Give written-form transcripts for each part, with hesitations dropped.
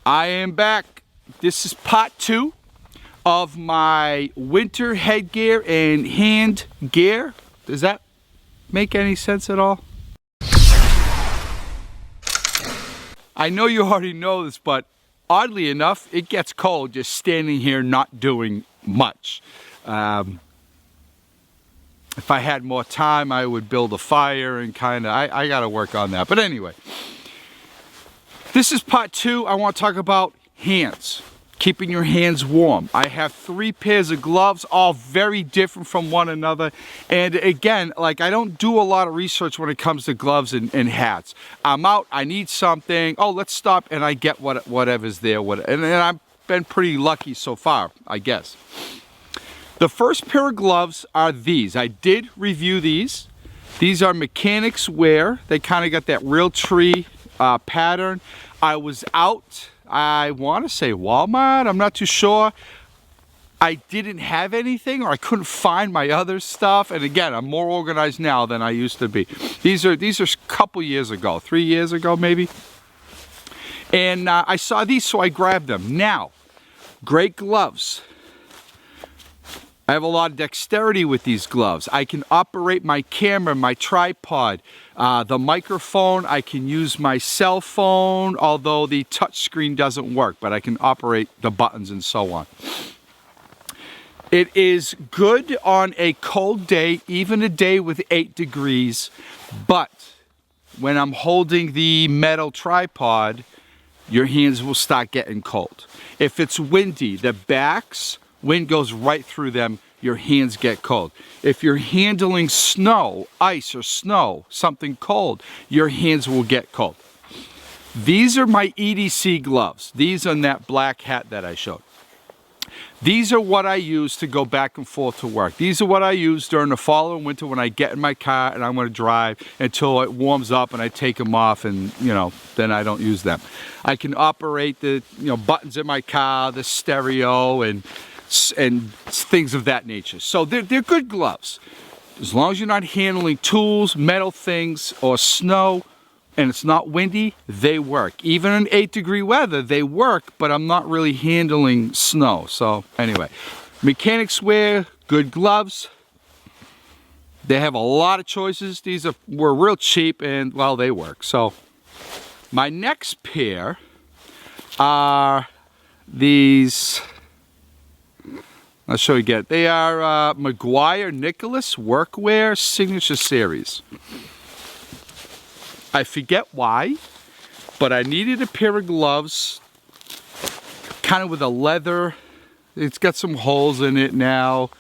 I am back. This is part 2 of my winter headgear and hand gear. Does that make any sense at all? I know you already know this, but oddly enough, it gets cold just standing here not doing much. If I had more time, I would build a fire and I gotta work on that. But anyway, this is part 2. I want to talk about hands, keeping your hands warm. I have 3 pairs of gloves, all very different from one another. And again, like, I don't do a lot of research when it comes to gloves and hats. I'm out, I need something, oh, let's stop, and I get whatever's there. And I've been pretty lucky so far, I guess. The first pair of gloves are these. I did review these. These are Mechanics Wear. They kind of got that Realtree pattern. I was out, I want to say Walmart, I'm not too sure. I didn't have anything, or I couldn't find my other stuff. And again, I'm more organized now than I used to be. These are a couple years ago, 3 years ago maybe. And I saw these, so I grabbed them. Now, great gloves. I have a lot of dexterity with these gloves. I can operate my camera, my tripod, the microphone. I can use my cell phone, although the touch screen doesn't work, but I can operate the buttons and so on. It is good on a cold day, even a day with 8 degrees, but when I'm holding the metal tripod, your hands will start getting cold. If it's windy, the backs, wind goes right through them, your hands get cold. If you're handling snow, ice or snow, something cold, your hands will get cold. These are my EDC gloves. These are that black hat that I showed. These are what I use to go back and forth to work. These are what I use during the fall and winter when I get in my car and I'm going to drive until it warms up and I take them off, and then I don't use them. I can operate the buttons in my car, the stereo, and things of that nature. So they're good gloves. As long as you're not handling tools, metal things, or snow, and it's not windy, they work. Even in 8-degree weather, they work, but I'm not really handling snow. So anyway, Mechanics Wear, good gloves. They have a lot of choices. These were real cheap, and well, they work. So my next pair are these. I'll show you again. They are Meguiar-Nicholas Workwear Signature Series. I forget why, but I needed a pair of gloves, kind of with a leather. It's got some holes in it now.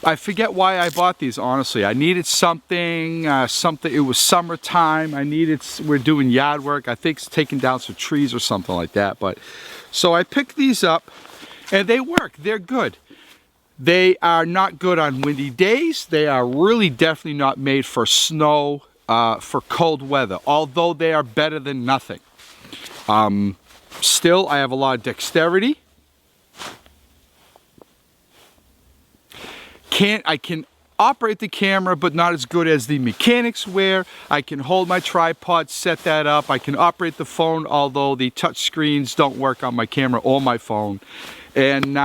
I forget why I bought these, honestly. I needed something, it was summertime. We're doing yard work. I think it's taking down some trees or something like that. So I picked these up. And they work, they're good. They are not good on windy days. They are really definitely not made for snow, for cold weather, although they are better than nothing. Still, I have a lot of dexterity. I can operate the camera, but not as good as the Mechanics Wear. I can hold my tripod, set that up. I can operate the phone, although the touch screens don't work on my camera or my phone. And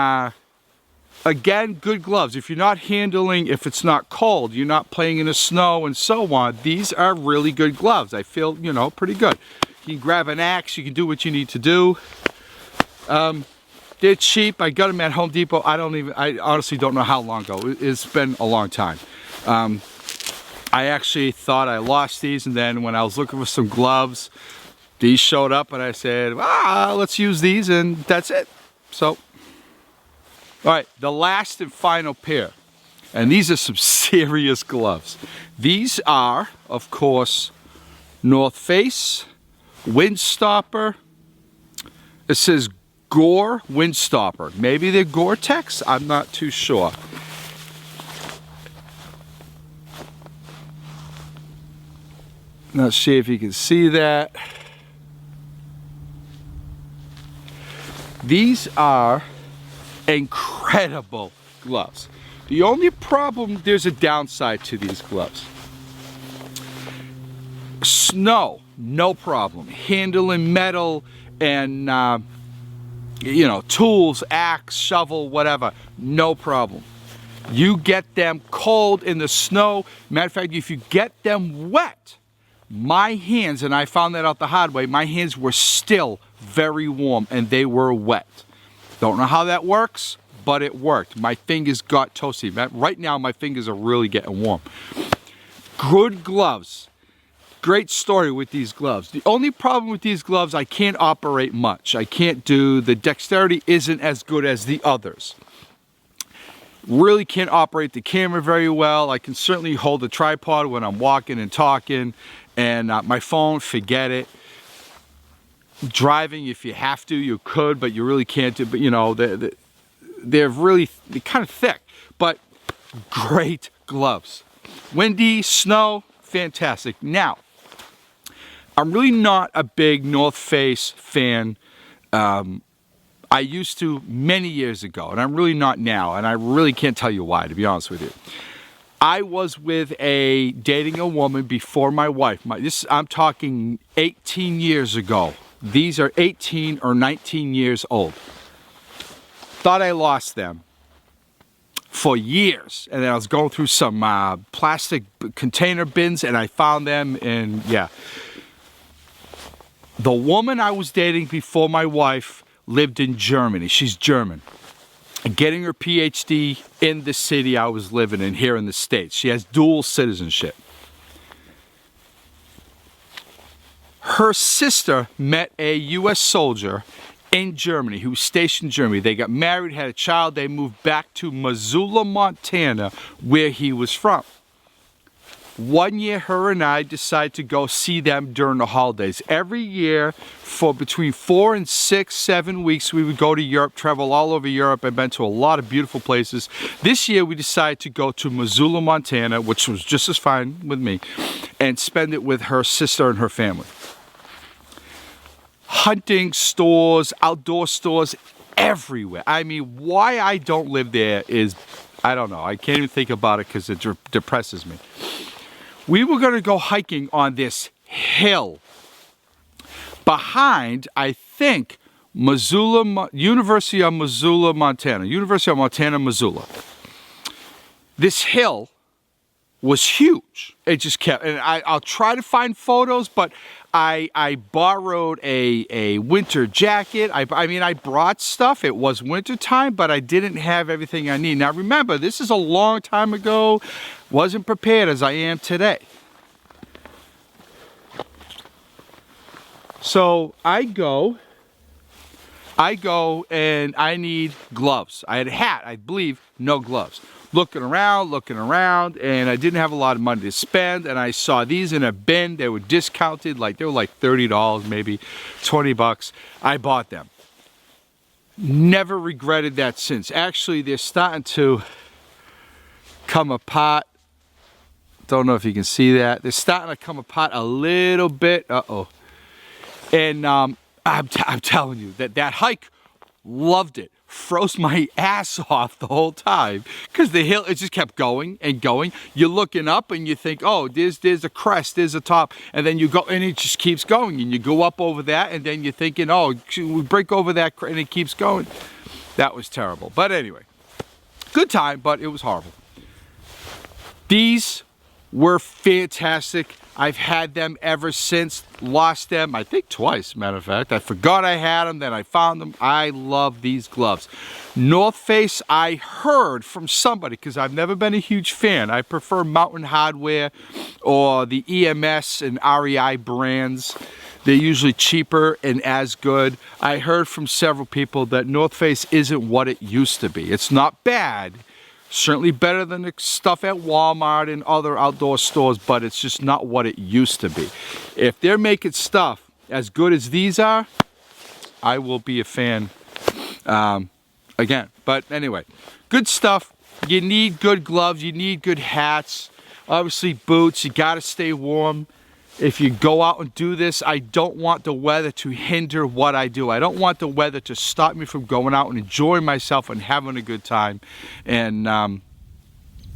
again, good gloves. If you're not handling, if it's not cold, you're not playing in the snow and so on, these are really good gloves. I feel, pretty good. You can grab an axe, you can do what you need to do. They're cheap. I got them at Home Depot. I honestly don't know how long ago. It's been a long time. I actually thought I lost these, and then when I was looking for some gloves, these showed up and I said, let's use these, and that's it. So, all right, the last and final pair, and these are some serious gloves. These are, of course, North Face Windstopper. It says Gore Windstopper. Maybe they're Gore-Tex, I'm not too sure. Let's see if you can see that. These are incredible gloves. The only problem, there's a downside to these gloves. Snow, no problem. Handling metal and you know, tools, axe, shovel, whatever, no problem. You get them cold in the snow. Matter of fact, if you get them wet, my hands, and I found that out the hard way, my hands were still very warm and they were wet. Don't know how that works, but it worked. My fingers got toasty. Right now, my fingers are really getting warm. Good gloves. Great story with these gloves. The only problem with these gloves, I can't operate much. I can't do, the dexterity isn't as good as the others. Really can't operate the camera very well. I can certainly hold a tripod when I'm walking and talking, and my phone, forget it. Driving, if you have to, you could, but you really can't do. But you know, they're kind of thick, but great gloves. Windy, snow, fantastic. Now, I'm really not a big North Face fan. I used to many years ago, and I'm really not now, and I really can't tell you why, to be honest with you. I was dating a woman before my wife. I'm talking 18 years ago. These are 18 or 19 years old. Thought I lost them for years, and then I was going through some plastic container bins, and I found them, and yeah. The woman I was dating before my wife lived in Germany. She's German. Getting her PhD in the city I was living in here in the States. She has dual citizenship. Her sister met a U.S. soldier in Germany who was stationed in Germany. They got married, had a child. They moved back to Missoula, Montana, where he was from. 1 year, her and I decided to go see them during the holidays. Every year, for between 4 and 6, 7 weeks, we would go to Europe, travel all over Europe. I've been to a lot of beautiful places. This year, we decided to go to Missoula, Montana, which was just as fine with me, and spend it with her sister and her family. Hunting stores, outdoor stores, everywhere. I mean, why I don't live there is, I don't know. I can't even think about it because it depresses me. We were going to go hiking on this hill behind, I think, University of Missoula, Montana. University of Montana, Missoula. This hill was huge. It just kept, and I'll try to find photos, but I borrowed a winter jacket. I mean, I brought stuff. It was winter time, but I didn't have everything I need. Now remember, this is a long time ago. Wasn't prepared as I am today. So I go and I need gloves. I had a hat, I believe, no gloves. Looking around, and I didn't have a lot of money to spend, and I saw these in a bin. They were discounted, they were like $30, maybe 20 bucks. I bought them. Never regretted that since. Actually, they're starting to come apart. Don't know if you can see that. They're starting to come apart a little bit. Uh-oh. And I'm telling you, that hike, loved it. Froze my ass off the whole time because the hill, it just kept going and going. You're looking up and you think, oh, there's a crest, there's a top, and then you go and it just keeps going, and you go up over that, and then you're thinking, oh, we break over that, and it keeps going. That was terrible. But anyway, good time, but it was horrible. These were fantastic. I've had them ever since. Lost them, I think twice, matter of fact. I forgot I had them, then I found them. I love these gloves. North Face, I heard from somebody, because I've never been a huge fan. I prefer Mountain Hardwear or the EMS and REI brands. They're usually cheaper and as good. I heard from several people that North Face isn't what it used to be. It's not bad. Certainly better than the stuff at Walmart and other outdoor stores, but it's just not what it used to be. If they're making stuff as good as these are, I will be a fan again. But anyway, good stuff. You need good gloves. You need good hats. Obviously boots. You got to stay warm. If you go out and do this, I don't want the weather to hinder what I do. I don't want the weather to stop me from going out and enjoying myself and having a good time. And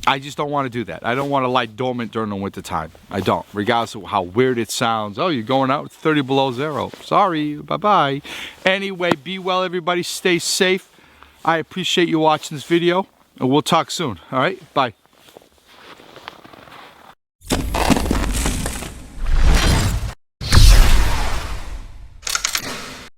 I just don't want to do that. I don't want to lie dormant during the winter time. I don't, regardless of how weird it sounds. Oh, you're going out with 30 below zero. Sorry, bye-bye. Anyway, be well, everybody. Stay safe. I appreciate you watching this video, and we'll talk soon. All right, bye.